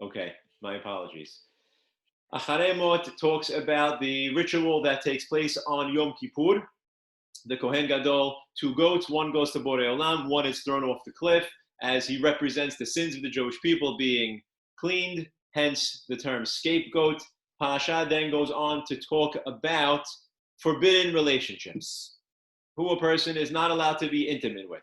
Okay, my apologies. Acharei Mot talks about the ritual that takes place on Yom Kippur. The Kohen Gadol, two goats, one goes to Borei Olam, one is thrown off the cliff as he represents the sins of the Jewish people being cleaned, hence the term scapegoat. Parasha then goes on to talk about forbidden relationships, who a person is not allowed to be intimate with.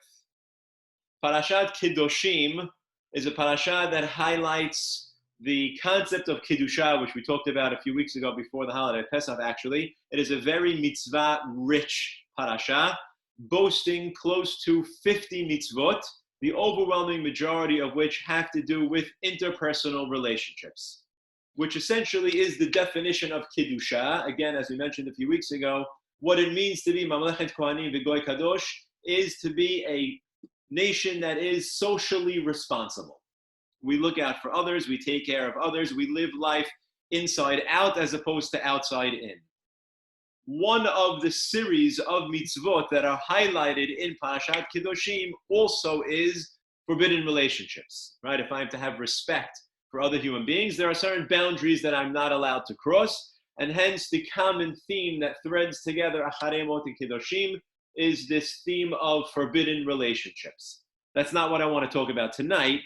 Parashat Kiddushim is a parasha that highlights the concept of Kiddusha, which we talked about a few weeks ago before the holiday Pesach, actually. It is a very mitzvah-rich parasha, boasting close to 50 mitzvot, the overwhelming majority of which have to do with interpersonal relationships, which essentially is the definition of Kiddusha. Again, as we mentioned a few weeks ago, what it means to be Mamlechet Kohanim V'Goy Kadosh is to be a nation that is socially responsible. We look out for others, we take care of others, we live life inside out as opposed to outside in. One of the series of mitzvot that are highlighted in Parashat Kiddushim also is forbidden relationships, right? If I am to have respect for other human beings, there are certain boundaries that I'm not allowed to cross, and hence the common theme that threads together Acharei Mot and Kiddushim is this theme of forbidden relationships. That's not what I want to talk about tonight.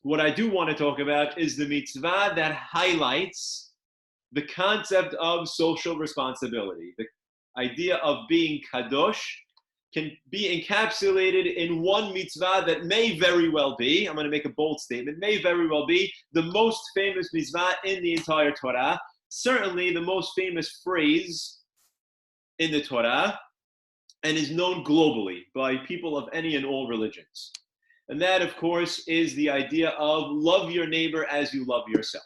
What I do want to talk about is the mitzvah that highlights the concept of social responsibility. The idea of being kadosh can be encapsulated in one mitzvah that may very well be, I'm going to make a bold statement, may very well be the most famous mitzvah in the entire Torah, certainly the most famous phrase in the Torah, and is known globally by people of any and all religions. And that, of course, is the idea of love your neighbor as you love yourself.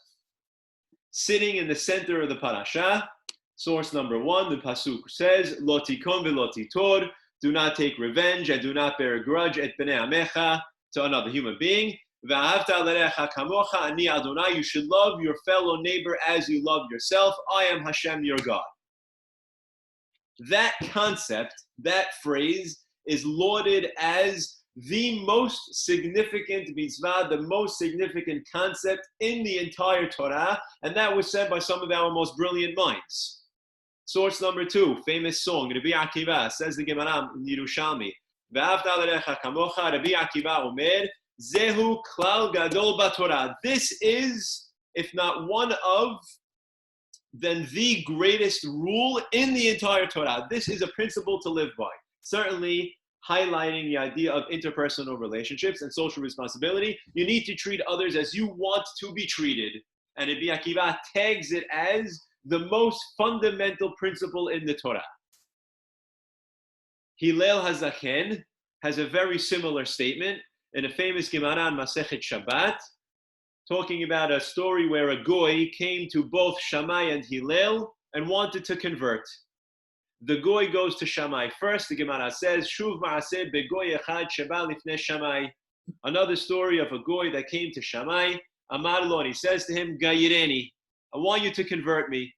Sitting in the center of the parasha, source number 1, the pasuk says, Lo tikon v'lo titor, do not take revenge and do not bear a grudge et bnei amecha, to another human being. V'ahavta l'recha kamocha, ani Adonai, you should love your fellow neighbor as you love yourself. I am Hashem, your God. That concept, that phrase, is lauded as the most significant mitzvah, the most significant concept in the entire Torah, and that was said by some of our most brilliant minds. Source number 2, famous song, Rabbi Akiva, says the Gemara in Yerushalmi, V'ahavta l'recha kamocha, Rabbi Akiva omer, Zehu klal gadol b'Torah. This is, if not one of, then the greatest rule in the entire Torah. This is a principle to live by. Certainly, highlighting the idea of interpersonal relationships and social responsibility. You need to treat others as you want to be treated. And Rabbi Akiva tags it as the most fundamental principle in the Torah. Hillel HaZaken has a very similar statement in a famous Gemara on Masechet Shabbat, talking about a story where a goy came to both Shammai and Hillel and wanted to convert. The goy goes to Shammai first. The Gemara says, Shuv ma'aseh begoy echad sheba lifnei Shammai. Another story of a goy that came to Shammai. Amar lo, and he says to him, Gaireni, I want you to convert me.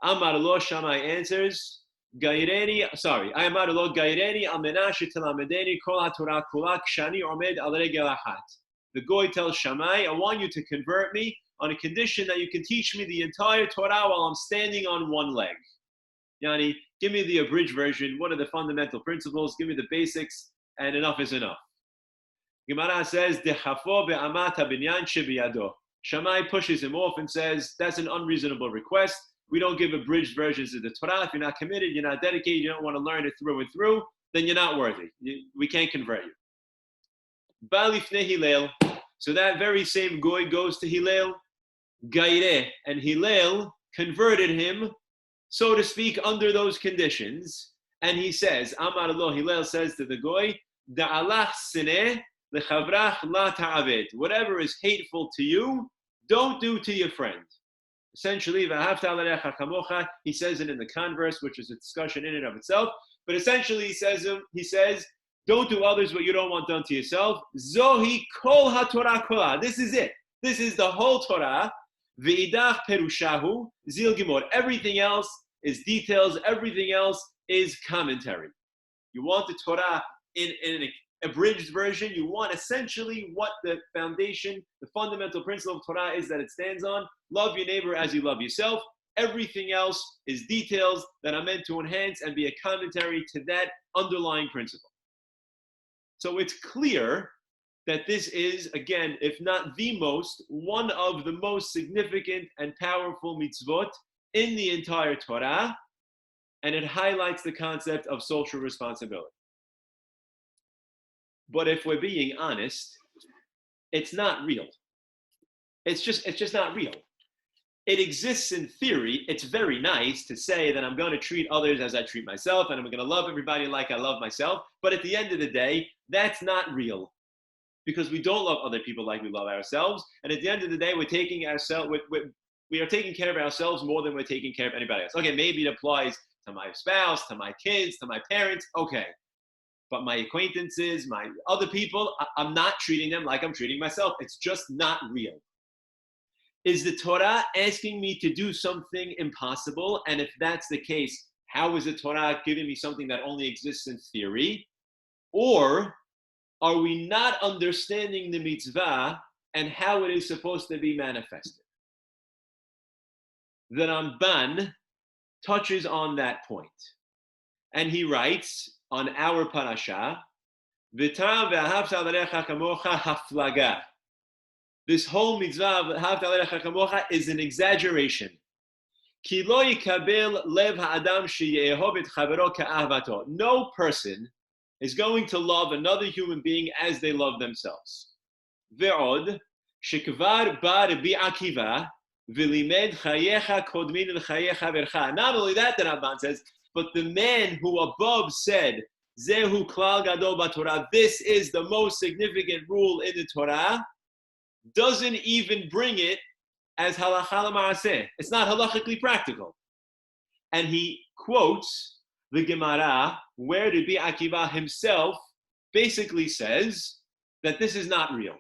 Amar lo, Shammai answers, Amar lo Gaireni al menah shetilamedeni kol haTorah kula kshani omed al regel achat. The goy tells Shammai, I want you to convert me on a condition that you can teach me the entire Torah while I'm standing on one leg. Yani, give me the abridged version. What are the fundamental principles? Give me the basics, and enough is enough. Gemara says, Dechafo be'amat habinyan shebiyado. Shammai pushes him off and says, that's an unreasonable request. We don't give abridged versions of the Torah. If you're not committed, you're not dedicated, you don't want to learn it through and through, then you're not worthy. We can't convert you. Balifne Hillel. So that very same goy goes to Hillel, Gaireh, and Hillel converted him, so to speak, under those conditions. And he says, Amar lo, Hillel says to the goy, Da'alach sineh lechavrach la ta'aved. Whatever is hateful to you, don't do to your friend. Essentially, v'ahavta l'recha kamocha, he says it in the converse, which is a discussion in and of itself. But essentially, he says, don't do others what you don't want done to yourself. Zohi kol haTorah kola. This is it. This is the whole Torah. Ve'idach perushahu zil gimor. Everything else is details. Everything else is commentary. You want the Torah in abridged version, you want essentially what the foundation, the fundamental principle of Torah is that it stands on. Love your neighbor as you love yourself. Everything else is details that are meant to enhance and be a commentary to that underlying principle. So it's clear that this is, again, if not the most, one of the most significant and powerful mitzvot in the entire Torah, and it highlights the concept of social responsibility. But if we're being honest, it's not real. It's just not real. It exists in theory. It's very nice to say that I'm going to treat others as I treat myself, and I'm going to love everybody like I love myself. But at the end of the day, that's not real, because we don't love other people like we love ourselves. And at the end of the day, we are taking care of ourselves more than we're taking care of anybody else. Okay, maybe it applies to my spouse, to my kids, to my parents. Okay. But my acquaintances, my other people, I'm not treating them like I'm treating myself. It's just not real. Is the Torah asking me to do something impossible? And if that's the case, how is the Torah giving me something that only exists in theory? Or are we not understanding the mitzvah and how it is supposed to be manifested? The Ramban touches on that point. And he writes on our parasha, V'tam ve'ahavta l'recha kamocha haflaga. This whole mitzvah of Ahavta l'recha kamocha is an exaggeration. Ki lo yikabel lev ha'adam sheye'ehov et chavero ka'ahvato. No person is going to love another human being as they love themselves. Ve'od shekvar ba Rabbi Akiva v'limed chayecha kodmin l'chayecha vercha. Not only that, the Ramban says, but the man who above said, Zehu klal gadol b'Torah, this is the most significant rule in the Torah, doesn't even bring it as halacha l'ma'aseh. It's not halachically practical. And he quotes the Gemara, where Rabbi Akiva himself basically says that this is not real.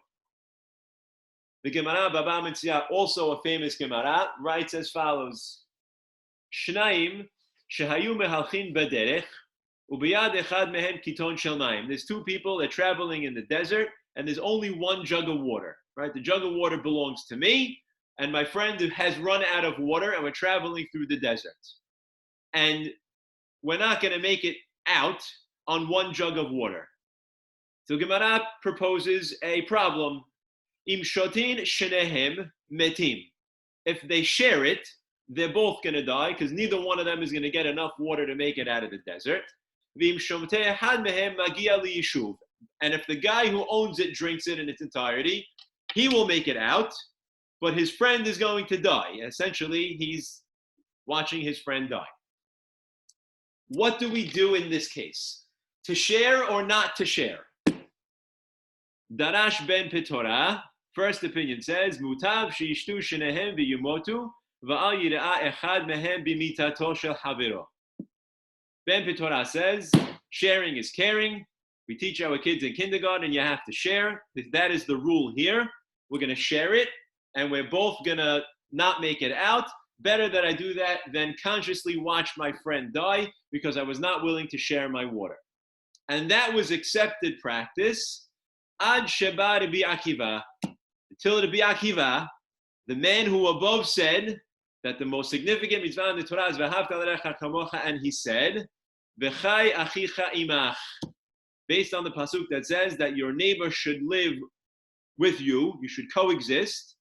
The Gemara, Baba Metzia, also a famous Gemara, writes as follows: Shnaim shehayu mehalchin b'derech ubiyad echad mehem kiton shel mayim. There's two people, they're traveling in the desert, and there's only one jug of water. Right? The jug of water belongs to me, and my friend has run out of water, and we're traveling through the desert. And we're not going to make it out on one jug of water. So Gemara proposes a problem. Im shotin shenehem metim. If they share it, they're both going to die, because neither one of them is going to get enough water to make it out of the desert. V'im shomteh had mehem magia liyishuv. And if the guy who owns it drinks it in its entirety, he will make it out, but his friend is going to die. Essentially, he's watching his friend die. What do we do in this case? To share or not to share? Darash ben Petorah, first opinion says, Mutav sheishtu shenehem v'yumotu v'al yira'ah echad mehem b'mitato shel haviro. Ben Petorah says, sharing is caring. We teach our kids in kindergarten, you have to share. That is the rule here. We're going to share it, and we're both going to not make it out. Better that I do that than consciously watch my friend die because I was not willing to share my water. And that was accepted practice ad sheba Rabbi Akiva, until Rabbi Akiva, the man who above said that the most significant mitzvah in the Torah is v'ahavta l'recha kamocha, and he said, v'chai achicha imach, based on the pasuk that says that your neighbor should live with you, you should coexist.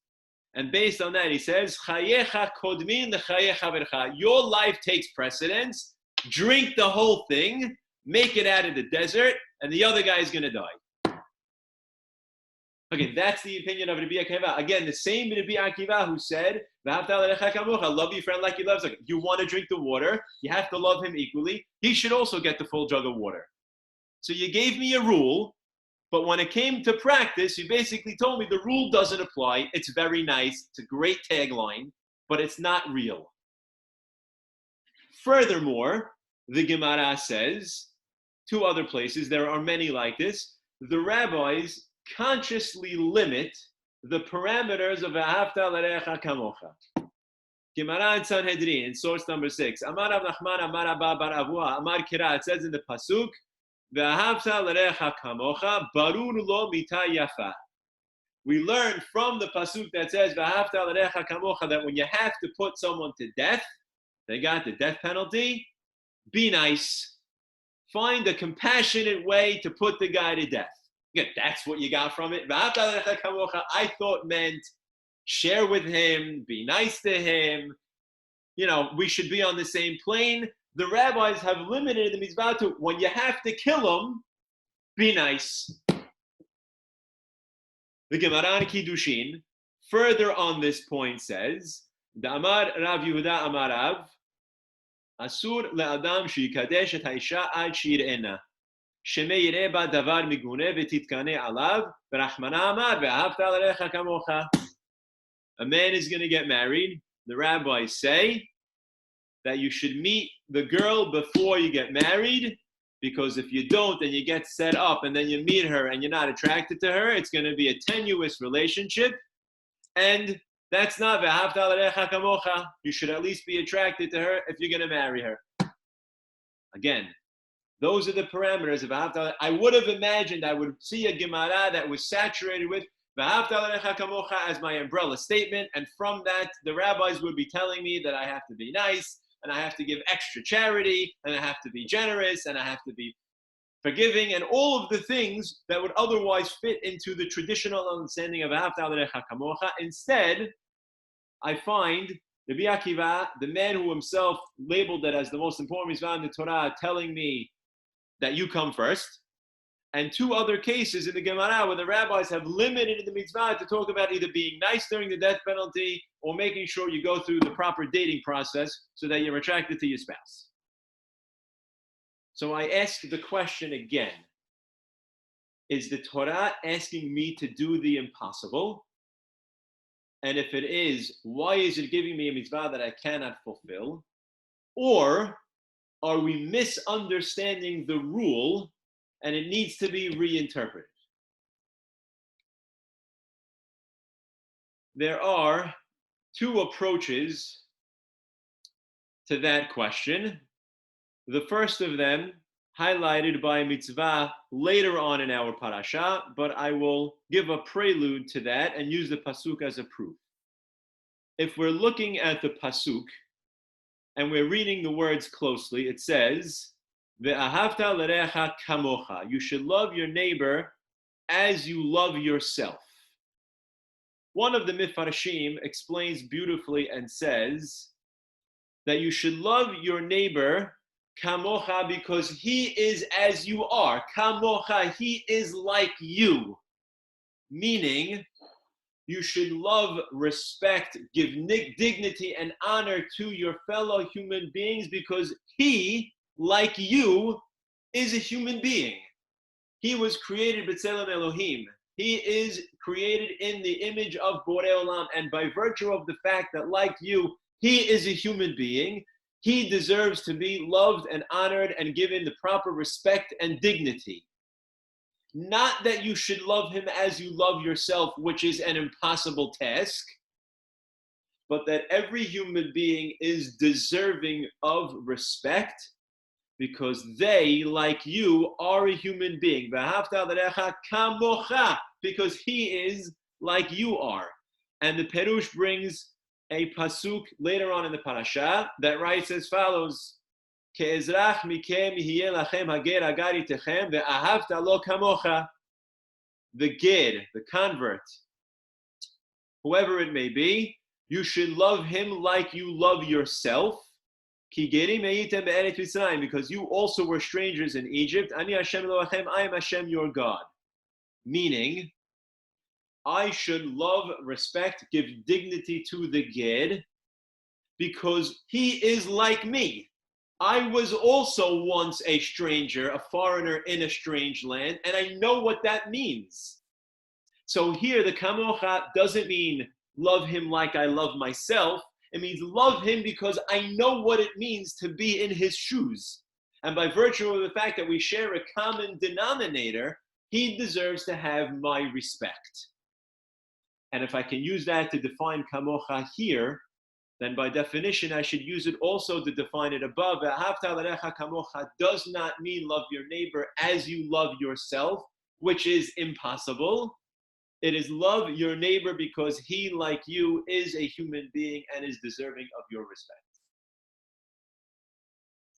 And based on that, he says, chayecha kodmin l'chayecha vercha. Your life takes precedence. Drink the whole thing, make it out of the desert, and the other guy is going to die. Okay, that's the opinion of Rabbi Akiva. Again, the same Rabbi Akiva who said, love your friend like you love. Like, you want to drink the water, you have to love him equally. He should also get the full jug of water. So you gave me a rule, but when it came to practice, you basically told me the rule doesn't apply. It's very nice. It's a great tagline, but it's not real. Furthermore, the Gemara says, two other places, there are many like this, the rabbis consciously limit the parameters of Ahavta l'recha kamocha. Gemara in Sanhedrin, in source number 6. Amar Rav Nachman, Amar Abba bar Avua, Amar Kira. It says in the pasuk, Ve'ahavta l'recha kamocha barur lo mita yafa. We learn from the pasuk that says "V'ahavta l'recha kamocha" that when you have to put someone to death, they got the death penalty. Be nice. Find a compassionate way to put the guy to death. Yeah, that's what you got from it. V'ahavta l'recha kamocha, I thought meant share with him, be nice to him. We should be on the same plane. The rabbis have limited the mitzvah to when you have to kill him, be nice. The Gemara in Kiddushin, further on this point, says, Amar Rav Yehuda Amar Rav, Asur le'adam she'yikadesh et ha'isha ad she'yir'ena, shemei yir'eh ba davar migune v'titkane alav, v'rachmana amar ve'ahavta l'recha kamocha. A man is going to get married. The rabbis say that you should meet the girl before you get married, because if you don't, then you get set up and then you meet her and you're not attracted to her, it's going to be a tenuous relationship. And that's not ve'ahavta l'recha kamocha. You should at least be attracted to her if you're going to marry her. Again, those are the parameters of ve'ahavta. I would have imagined I would see a Gemara that was saturated with ve'ahavta l'recha kamocha as my umbrella statement, and from that, the rabbis would be telling me that I have to be nice, and I have to give extra charity, and I have to be generous, and I have to be forgiving, and all of the things that would otherwise fit into the traditional understanding of V'ahavta l'recha kamocha. Instead, I find Rabbi Akiva, the man who himself labeled it as the most important mitzvah in the Torah, telling me that you come first, and two other cases in the Gemara where the rabbis have limited the mitzvah to talk about either being nice during the death penalty or making sure you go through the proper dating process so that you're attracted to your spouse. So I ask the question again, is the Torah asking me to do the impossible? And if it is, why is it giving me a mitzvah that I cannot fulfill? Or are we misunderstanding the rule and it needs to be reinterpreted? There are two approaches to that question. The first of them highlighted by mitzvah later on in our parasha, but I will give a prelude to that and use the pasuk as a proof. If we're looking at the pasuk and we're reading the words closely, it says, Ve'ahavta l'recha kamocha. You should love your neighbor as you love yourself. One of the Mifarshim explains beautifully and says that you should love your neighbor kamocha because he is as you are. Kamocha, he is like you. Meaning, you should love, respect, give dignity and honor to your fellow human beings because he, like you, is a human being. He was created b'tselem Elohim. He is created in the image of Borei Olam, and by virtue of the fact that, like you, he is a human being, he deserves to be loved and honored and given the proper respect and dignity. Not that you should love him as you love yourself, which is an impossible task, but that every human being is deserving of respect because they, like you, are a human being. V'ahavta l'recha kamocha, because he is like you are. And the Perush brings a pasuk later on in the parasha that writes as follows: Ke'ezrach mikem yihye lachem hager hagar itechem ve'ahavta lo kamocha. The ger, the convert, whoever it may be, you should love him like you love yourself. Ki gerim heitem be'eretz Mitzrayim, because you also were strangers in Egypt. Ani Hashem Elohechem, I am Hashem your God. Meaning, I should love, respect, give dignity to the ger because he is like me. I was also once a stranger, a foreigner in a strange land, and I know what that means. So here, the kamocha doesn't mean love him like I love myself. It means love him because I know what it means to be in his shoes. And by virtue of the fact that we share a common denominator, he deserves to have my respect. And if I can use that to define kamocha here, then by definition, I should use it also to define it above. Ve'ahavta l'recha kamocha does not mean love your neighbor as you love yourself, which is impossible. It is love your neighbor because he, like you, is a human being and is deserving of your respect.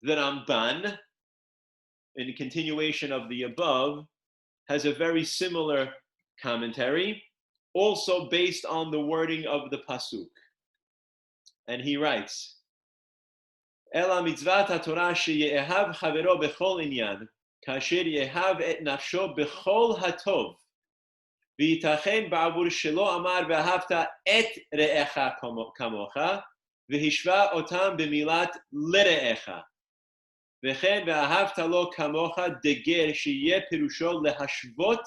The Ramban, in continuation of the above, has a very similar commentary, also based on the wording of the pasuk. And he writes, Ela mitzvat haTorah sheyehav chavero bechol inyan, kasher yehav et nafsho bechol hatov, v'yitachen ba'avur shelo amar ve'ahavta et re'echa kamocha, v'hishva otam b'milat lere'echa. וכן ואהבת לו כמוך דגר שיהיה פירושו להשוות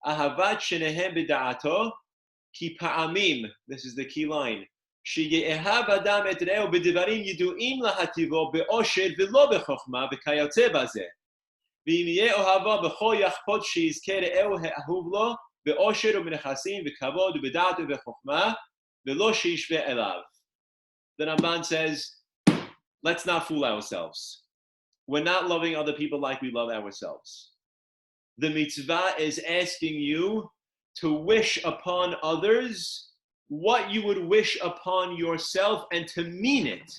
אהבת שניהם בדעתו כי פעמים, this is the key line, שיאהב אדם את רעהו בדברים ידועים להטיבו באושר ולא בחוכמה וכיוצא בזה. ואם יהיה אוהבו בכל יכפות שיזכה רעהו האהוב לו באושר ובנכסים וכבוד ובדעת ובחוכמה ולא שישווה אליו. The Ramban says, let's not fool ourselves. We're not loving other people like we love ourselves. The mitzvah is asking you to wish upon others what you would wish upon yourself and to mean it.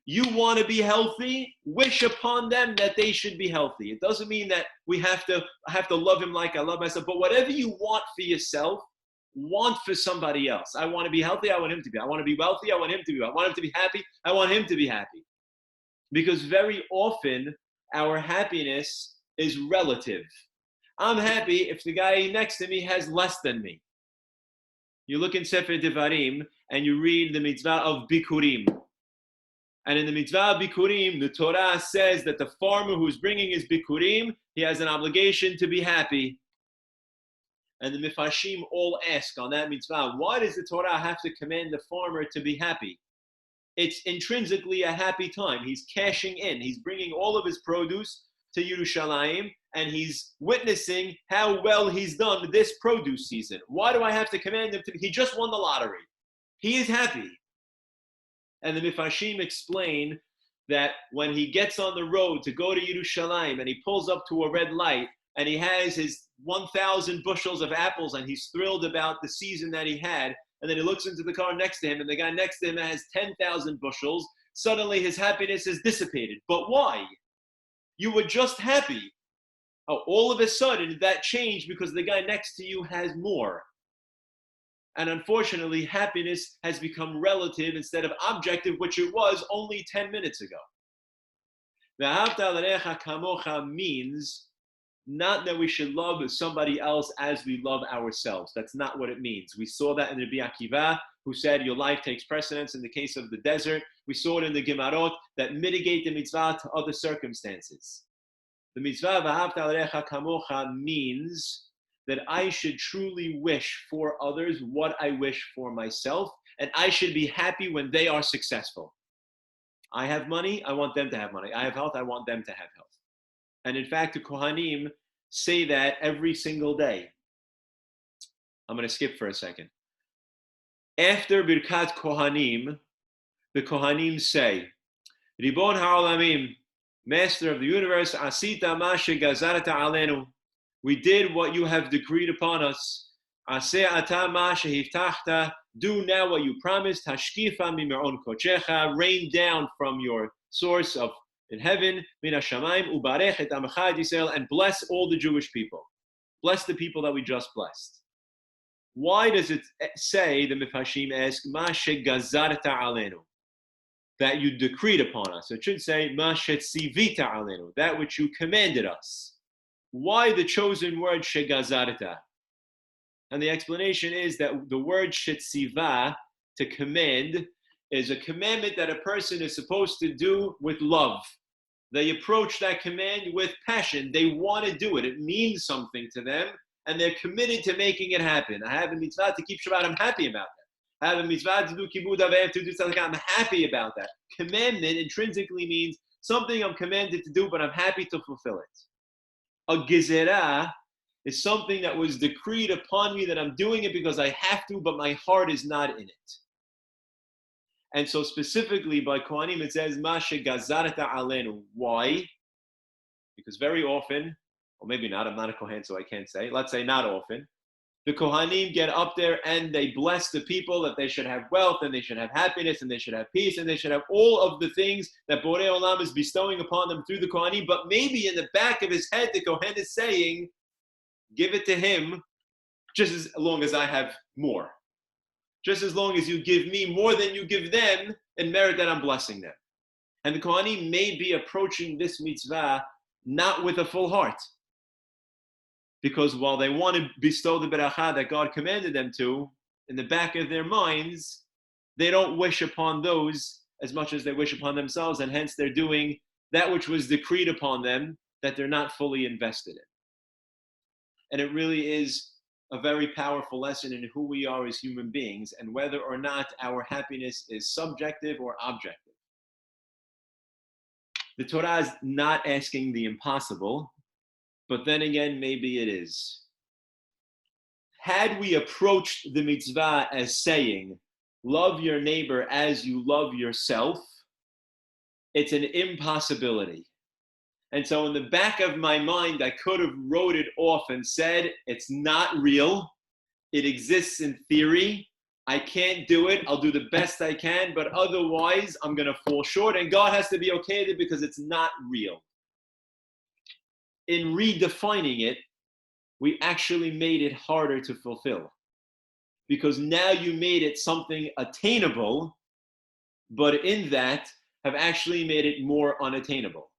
You want to be healthy, wish upon them that they should be healthy. It doesn't mean that I have to love him like I love myself, but whatever you want for yourself, want for somebody else. I want to be healthy, I want him to be. I want to be wealthy, I want him to be. I want him to be happy, I want him to be happy. Because very often, our happiness is relative. I'm happy if the guy next to me has less than me. You look in Sefer Devarim, and you read the mitzvah of Bikurim. And in the mitzvah of Bikurim, the Torah says that the farmer who's bringing his Bikurim, he has an obligation to be happy. And the Mifashim all ask on that mitzvah, why does the Torah have to command the farmer to be happy? It's intrinsically a happy time. He's cashing in. He's bringing all of his produce to Yerushalayim, and he's witnessing how well he's done this produce season. Why do I have to command him to? He just won the lottery. He is happy. And the Mifashim explain that when he gets on the road to go to Yerushalayim and he pulls up to a red light and he has his 1,000 bushels of apples and he's thrilled about the season that he had, and then he looks into the car next to him, and the guy next to him has 10,000 bushels. Suddenly his happiness is dissipated. But why? You were just happy. Oh, all of a sudden that changed because the guy next to you has more. And unfortunately, happiness has become relative instead of objective, which it was only 10 minutes ago. Ve'ahavta l'recha kamocha means not that we should love somebody else as we love ourselves. That's not what it means. We saw that in the Rabbi Akiva, who said your life takes precedence in the case of the desert. We saw it in the Gemarot that mitigate the mitzvah to other circumstances. The mitzvah v'ahavta l'recha kamocha means that I should truly wish for others what I wish for myself, and I should be happy when they are successful. I have money, I want them to have money. I have health, I want them to have health. And in fact, the Kohanim say that every single day. I'm going to skip for a second. After Birkat Kohanim, the Kohanim say, Ribon ha'olamim, Master of the universe, Asita ma shegazarta alenu. We did what you have decreed upon us. Aseh ata ma shehiftachta. Do now what you promised. Hashkifa mimeron kochecha. Rain down from your source of in heaven, min hashamayim, ubarech et amecha et Yisrael, and bless all the Jewish people. Bless the people that we just blessed. Why does it say, the Mifashim ask, ma shegazarta alenu, that you decreed upon us? It should say, ma shetzivita alenu, that which you commanded us. Why the chosen word shegazarta? And the explanation is that the word shetziva, to command, is a commandment that a person is supposed to do with love. They approach that command with passion. They want to do it. It means something to them, and they're committed to making it happen. I have a mitzvah to keep Shabbat. I'm happy about that. I have a mitzvah to do kibud avayim, to do something. I'm happy about that. Commandment intrinsically means something I'm commanded to do, but I'm happy to fulfill it. A gezerah is something that was decreed upon me that I'm doing it because I have to, but my heart is not in it. And so specifically by Kohanim, it says, Mashe gazarta alenu. Why? Because very often, or maybe not, I'm not a Kohen, so I can't say, let's say not often, the Kohanim get up there and they bless the people that they should have wealth and they should have happiness and they should have peace and they should have all of the things that Borei Olam is bestowing upon them through the Kohanim. But maybe in the back of his head, the Kohen is saying, give it to him just as long as I have more. Just as long as you give me more than you give them in merit that I'm blessing them. And the Kohanim may be approaching this mitzvah not with a full heart. Because while they want to bestow the beracha that God commanded them to, in the back of their minds, they don't wish upon those as much as they wish upon themselves, and hence they're doing that which was decreed upon them that they're not fully invested in. And it really is a very powerful lesson in who we are as human beings and whether or not our happiness is subjective or objective. The Torah is not asking the impossible, but then again, maybe it is. Had we approached the mitzvah as saying, love your neighbor as you love yourself, it's an impossibility. And so in the back of my mind, I could have wrote it off and said, it's not real. It exists in theory. I can't do it. I'll do the best I can, but otherwise I'm going to fall short. And God has to be okay with it because it's not real. In redefining it, we actually made it harder to fulfill. Because now you made it something attainable, but in that have actually made it more unattainable.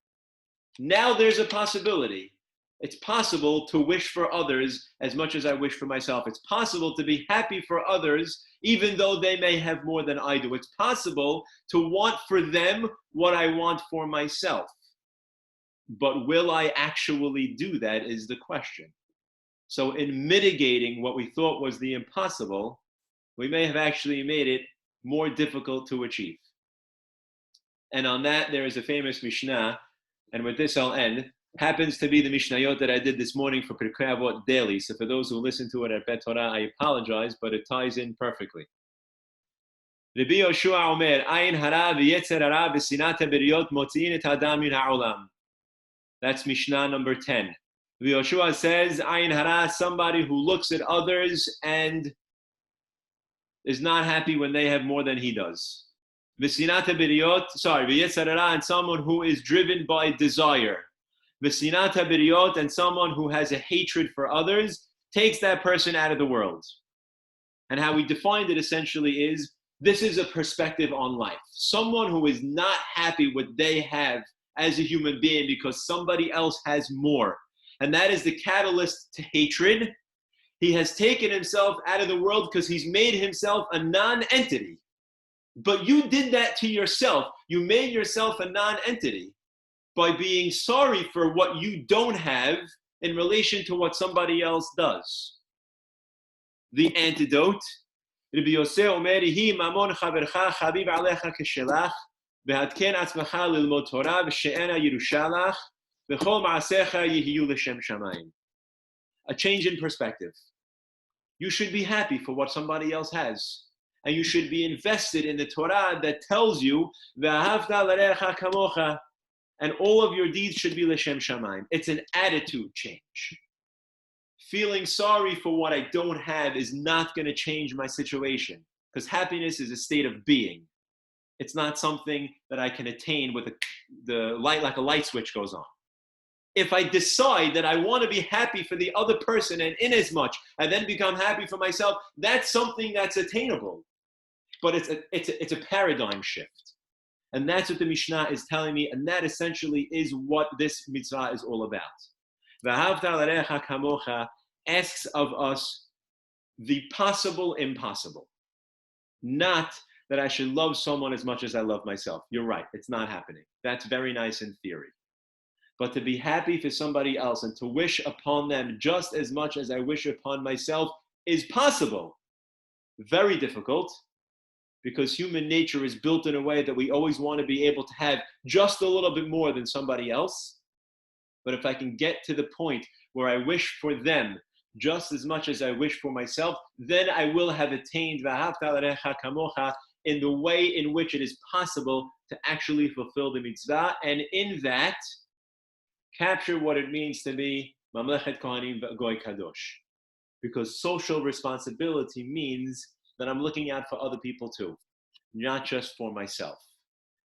Now there's a possibility. It's possible to wish for others as much as I wish for myself. It's possible to be happy for others even though they may have more than I do. It's possible to want for them what I want for myself. But will I actually do that is the question. So in mitigating what we thought was the impossible, we may have actually made it more difficult to achieve. And on that, there is a famous Mishnah, and with this I'll end. Happens to be the Mishnayot that I did this morning for Pirkei Avot daily. So for those who listen to it at Bet Torah, I apologize, but it ties in perfectly. Rabbi Yoshua Omer, Ayin hara v'yetzer hara v'sinat ha'beriyot motzi'in et ha'adam min ha'olam. That's Mishnah number 10. Rabbi Yoshua says, Ayin hara, somebody who looks at others and is not happy when they have more than he does. V'sinat ha'beriyot, v'yetzer hara, and someone who is driven by desire. V'sinat ha'beriyot, and someone who has a hatred for others, takes that person out of the world. And how we defined it essentially is, this is a perspective on life. Someone who is not happy what they have as a human being because somebody else has more. And that is the catalyst to hatred. He has taken himself out of the world because he's made himself a non-entity. But you did that to yourself. You made yourself a non-entity by being sorry for what you don't have in relation to what somebody else does. The antidote, Rabbi Yosef Omer, Hi mamon chavercha chavib alecha keshelach, v'hadken atzmacha lilmod Torah, v'she'ena yerushalach, v'chol ma'asecha yihiyu l'shem shamayim. A change in perspective. You should be happy for what somebody else has. And you should be invested in the Torah that tells you, v'ahavta l'recha kamocha, and all of your deeds should be l'shem shamayim. It's an attitude change. Feeling sorry for what I don't have is not going to change my situation, because happiness is a state of being. It's not something that I can attain with the light, like a light switch goes on. If I decide that I want to be happy for the other person, and in as much I then become happy for myself, that's something that's attainable. But it's a paradigm shift. And that's what the Mishnah is telling me, and that essentially is what this mitzvah is all about. V'ahavta l'recha kamocha asks of us the possible impossible. Not that I should love someone as much as I love myself. You're right, it's not happening. That's very nice in theory. But to be happy for somebody else and to wish upon them just as much as I wish upon myself is possible. Very difficult, because human nature is built in a way that we always want to be able to have just a little bit more than somebody else. But if I can get to the point where I wish for them just as much as I wish for myself, then I will have attained v'ahavta l'recha kamocha, in the way in which it is possible to actually fulfill the mitzvah, and in that, capture what it means to be Mamlechet Kohanim Goy Kadosh. Because social responsibility means that I'm looking out for other people too, not just for myself.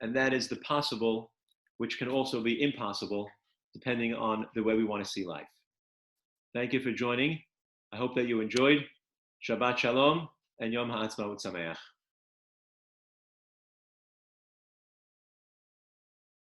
And that is the possible, which can also be impossible, depending on the way we want to see life. Thank you for joining. I hope that you enjoyed. Shabbat Shalom and Yom HaAtzmaut Sameach.